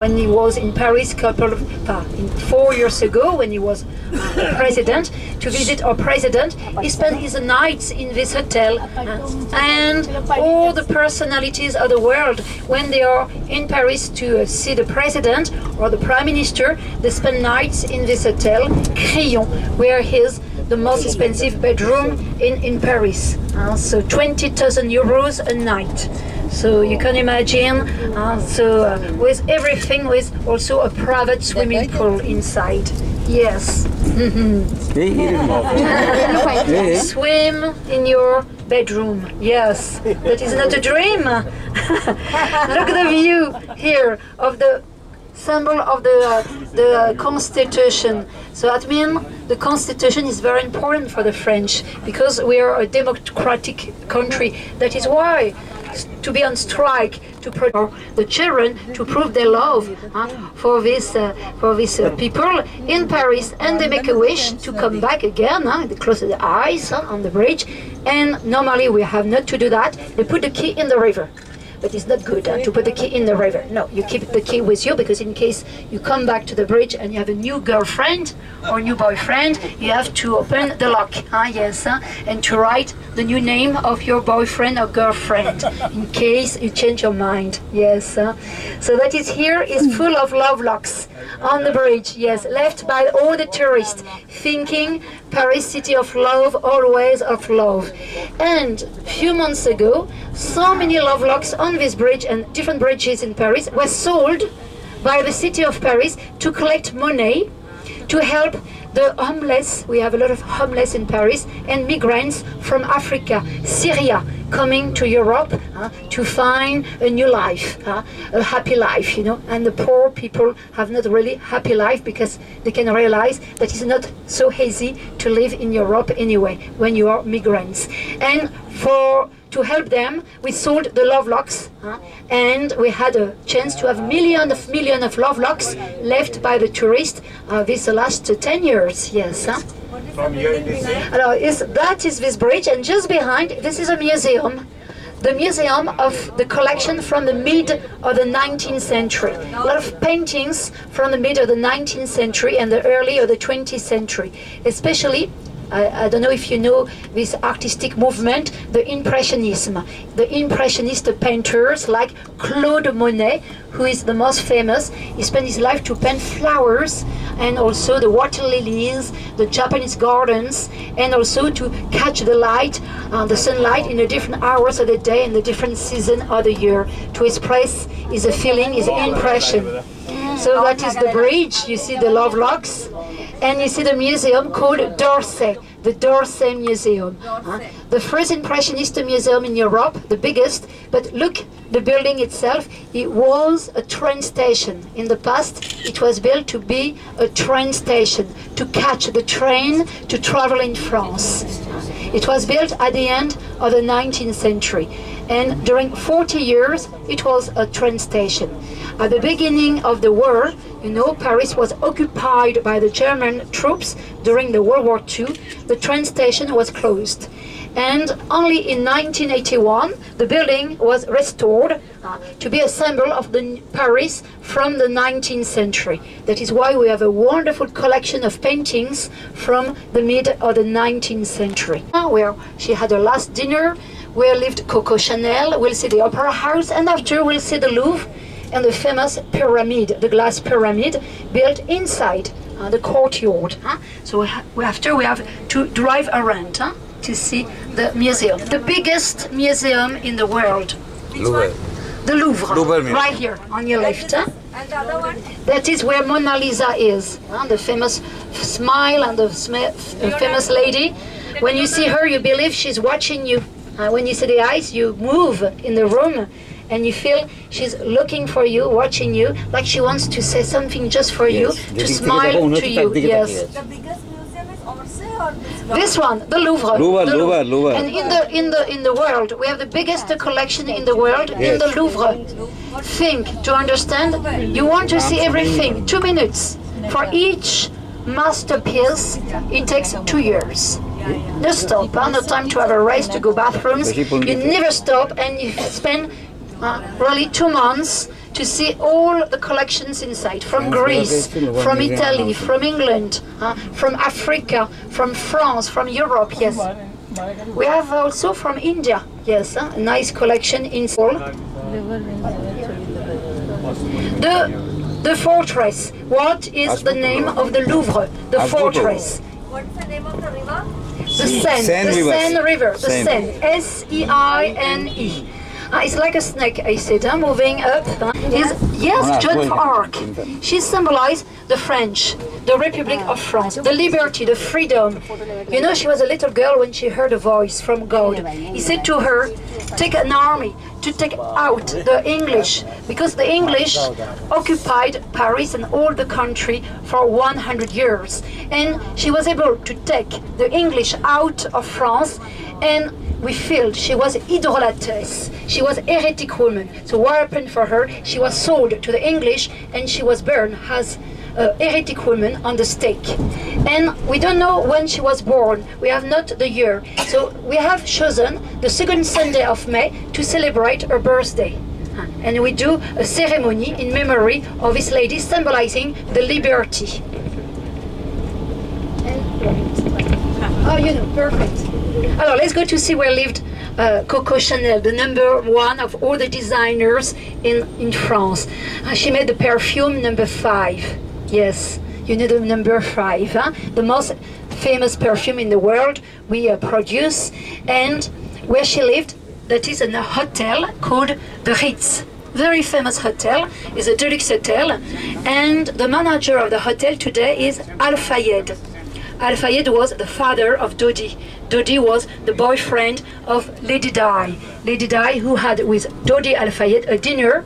When he was in Paris 4 years ago, when he was president, to visit our president, he spent his nights in this hotel. And all the personalities of the world, when they are in Paris to see the president or the prime minister, they spend nights in this hotel, Crillon, where he's the most expensive bedroom in Paris. So 20,000 euros a night. So you can imagine, with everything, with also a private swimming pool inside. Yes. Swim in your bedroom. Yes. That is not a dream. Look at the view here of the symbol of the Constitution. So that means the Constitution is very important for the French because we are a democratic country. That is why to be on strike to protect the children, to prove their love for these people in Paris, and they make a wish to come back again. They close their eyes on the bridge, and normally we have not to do that. They put the key in the river. But it's not good to put the key in the river. No, you keep the key with you because in case you come back to the bridge and you have a new girlfriend or new boyfriend, you have to open the lock, and to write the new name of your boyfriend or girlfriend in case you change your mind. Yes. So that is here is full of love locks on the bridge. Yes, left by all the tourists, thinking Paris, city of love, always of love. And a few months ago, so many love locks on this bridge and different bridges in Paris were sold by the city of Paris to collect money to help the homeless. We have a lot of homeless in Paris and migrants from Africa, Syria, coming to Europe to find a new life, a happy life, and the poor people have not really happy life because they can realize that it's not so easy to live in Europe anyway when you are migrants. And to help them, we sold the love locks, and we had a chance to have millions of love locks left by the tourists this last 10 years. Yes. That is this bridge, and just behind, this is a museum. The museum of the collection from the mid of the 19th century. A lot of paintings from the mid of the 19th century and the early of the 20th century, especially I don't know if you know this artistic movement, the Impressionism. The Impressionist painters like Claude Monet, who is the most famous. He spent his life to paint flowers and also the water lilies, the Japanese gardens, and also to catch the light, the sunlight in the different hours of the day and the different season of the year to express his feeling, his impression. So that is the bridge. You see the love locks. And you see the museum called d'Orsay, the d'Orsay Museum. The first Impressionist museum in Europe, the biggest. But look, the building itself, it was a train station. In the past, it was built to be a train station, to catch the train to travel in France. It was built at the end of the 19th century. And during 40 years, it was a train station. At the beginning of the war, Paris was occupied by the German troops during the World War II. The train station was closed. And only in 1981, the building was restored to be a symbol of the Paris from the 19th century. That is why we have a wonderful collection of paintings from the mid of the 19th century. Where she had her last dinner, where lived Coco Chanel, we'll see the Opera House, and after we'll see the Louvre and the famous pyramid, the glass pyramid built inside the courtyard. So after we have to drive around to see the museum, the biggest museum in the world. Louvre. The Louvre, right here on your left. And the other one? That is where Mona Lisa is, the famous smile and the famous lady. When you see her, you believe she's watching you. When you see the eyes, you move in the room and you feel she's looking for you, watching you, like she wants to say something just for you, to smile to you. Yes. The biggest museum is Orsay or this one, the Louvre. Louvre. And in the world, we have the biggest collection in the world in the Louvre. Think, to understand, you want to see everything. 2 minutes. For each masterpiece, it takes 2 years. No stop, no time to have a race to go bathrooms. You never stop, and you spend really 2 months to see all the collections inside, from Greece, from Italy, from England, from Africa, from France, from Europe, yes. We have also from India, yes, a nice collection in Seoul. The fortress. What is the name of the Louvre? The fortress. What's the name of the river? The Seine River. The Seine. S-E-I-N-E. It's like a snake, I said, moving up. Yes, Joan of Arc. She symbolized the French, the Republic of France, the liberty, the freedom. You know, she was a little girl when she heard a voice from God. He said to her, take an army to take out the English, because the English occupied Paris and all the country for 100 years. And she was able to take the English out of France, and we feel she was idolatress. She was heretic woman. So what happened for her? She was sold to the English and she was burned as a heretic woman on the stake. And we don't know when she was born. We have not the year. So we have chosen the second Sunday of May to celebrate her birthday. And we do a ceremony in memory of this lady, symbolizing the liberty. Oh, you know, perfect. Alors, let's go to see where lived Coco Chanel, the number one of all the designers in France. She made the perfume number 5. Yes, you know the number 5, huh? The most famous perfume in the world we produce. And where she lived, that is in a hotel called the Ritz. Very famous hotel, is a deluxe hotel. And the manager of the hotel today is Al-Fayed. Al-Fayed was the father of Dodi. Dodi was the boyfriend of Lady Di. Lady Di, who had with Dodi Al-Fayed a dinner,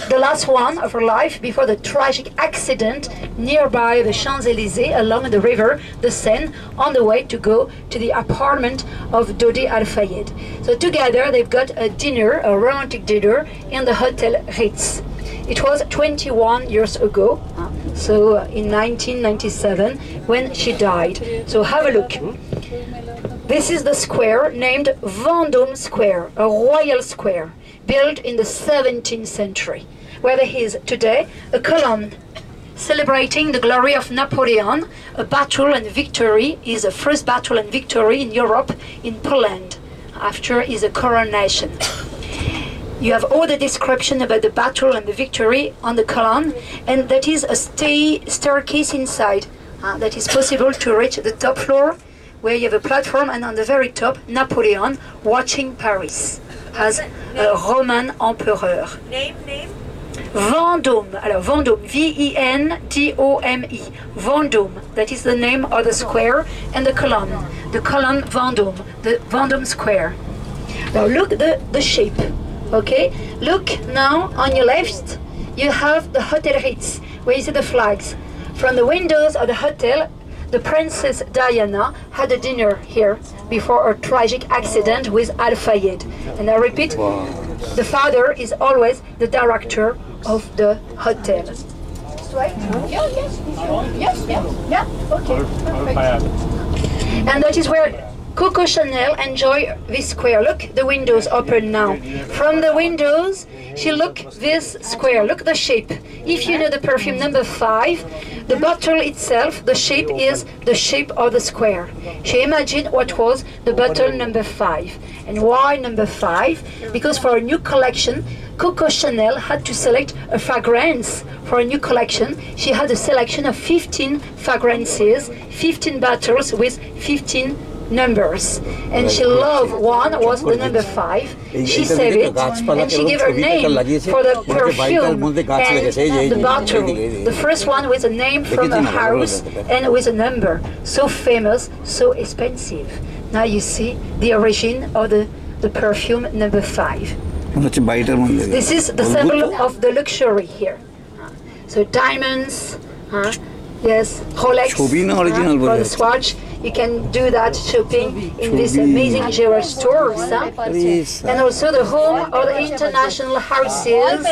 the last one of her life before the tragic accident nearby the Champs-Élysées along the river, the Seine, on the way to go to the apartment of Dodi Al-Fayed. So together they've got a dinner, a romantic dinner, in the Hotel Ritz. It was 21 years ago, so in 1997, when she died. So have a look. This is the square named Vendôme Square, a royal square, built in the 17th century, where there is today a column celebrating the glory of Napoleon. A battle and victory is the first battle and victory in Europe, in Poland, after his coronation. You have all the description about the battle and the victory on the column, and that is a staircase inside that is possible to reach the top floor, where you have a platform, and on the very top, Napoleon watching Paris as a Roman emperor. Name? Vendôme, alors Vendôme, V-E-N-D-O-M-E, Vendôme, that is the name of the square, and the column Vendôme, the Vendôme Square. Now look the shape. Okay, look now on your left, you have the Hotel Ritz, where you see the flags. From the windows of the hotel, the Princess Diana had a dinner here before her tragic accident with Al-Fayed. And I repeat, the father is always the director of the hotel. Straight? Yes, okay, perfect. And that is where Coco Chanel enjoy this square. Look, the windows open now. From the windows, she look this square. Look the shape. If you know the perfume number 5, the bottle itself, the shape is the shape of the square. She imagined what was the bottle number 5. And why number 5? Because for a new collection, Coco Chanel had to select a fragrance for a new collection. She had a selection of 15 fragrances, 15 bottles with 15 numbers, and she loved one was the number 5. She saved it, and she gave her name for the perfume and the bottle. The first one with a name from a house and with a number. So famous, so expensive. Now you see the origin of the perfume number 5. This is the symbol of the luxury here. So diamonds, yes, Rolex for the swatch. You can do that shopping in these amazing jewelry stores. And also the home of the international houses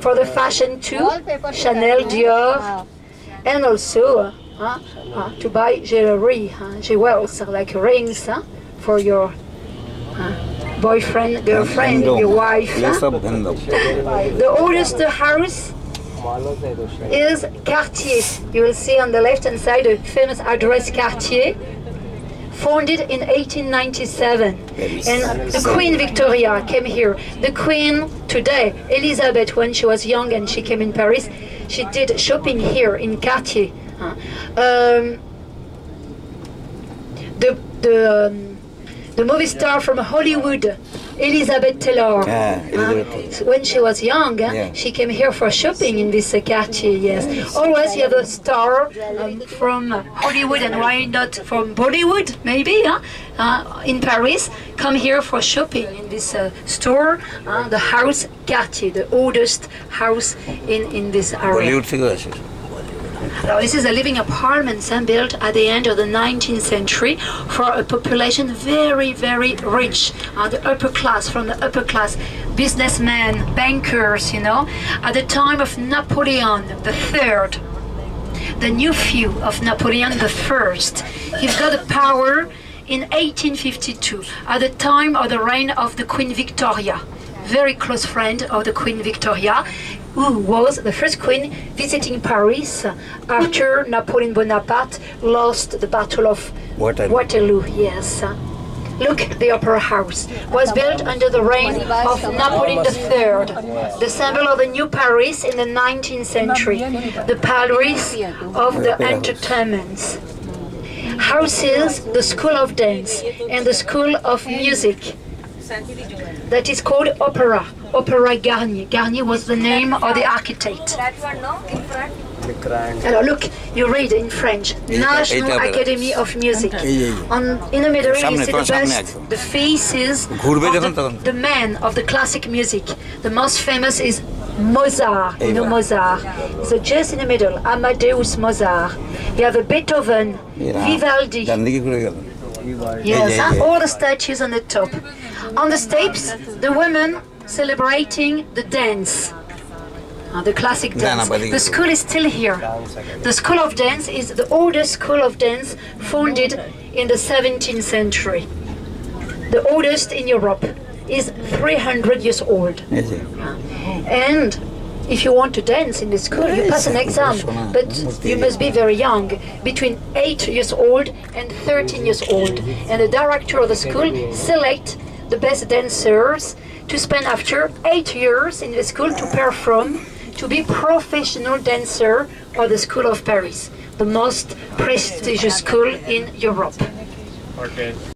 for the fashion too, Chanel, Dior, and also to buy jewelry, jewels like rings for your boyfriend, girlfriend, your wife. ये सब Hindu The oldest house is Cartier. You will see on the left-hand side the famous address Cartier, founded in 1897. And the Queen Victoria came here. The Queen today, Elizabeth, when she was young and she came in Paris, she did shopping here in Cartier. The movie star from Hollywood, Elizabeth Taylor, when she was young, she came here for shopping in this Cartier, yes. Always you have a star from Hollywood, and why not from Bollywood, maybe, in Paris, come here for shopping in this store, the house Cartier, the oldest house in this area. Bollywood figure Now, this is a living apartment built at the end of the 19th century for a population very, very rich. The upper class, from the upper class, businessmen, bankers, you know. At the time of Napoleon III, the nephew of Napoleon I, he got the power in 1852, at the time of the reign of the Queen Victoria, very close friend of the Queen Victoria, who was the first queen visiting Paris after Napoleon Bonaparte lost the Battle of Waterloo. Yes. Look, the Opera House was built under the reign of Napoleon III, the symbol of the new Paris in the 19th century, the Paris of the entertainments. Houses the School of Dance and the School of Music. That is called Opera. Opera Garnier. Garnier was the name of the architect. That one, no? In front. Alors look, you read in French, National Academy of Music. In the middle you see the best, the faces of the men of the classic music. The most famous is Mozart, you know Mozart. So just in the middle, Amadeus Mozart. You have a Beethoven, Vivaldi. Yes, all the statues on the top. On the steps, the women celebrating the dance, the classic dance. The school is still here. The School of Dance is the oldest school of dance founded in the 17th century. The oldest in Europe is 300 years old. And if you want to dance in the school, you pass an exam, but you must be very young, between 8 years old and 13 years old. And the director of the school selects the best dancers to spend after 8 years in the school to perform, to be professional dancer of the School of Paris, the most prestigious school in Europe. Okay.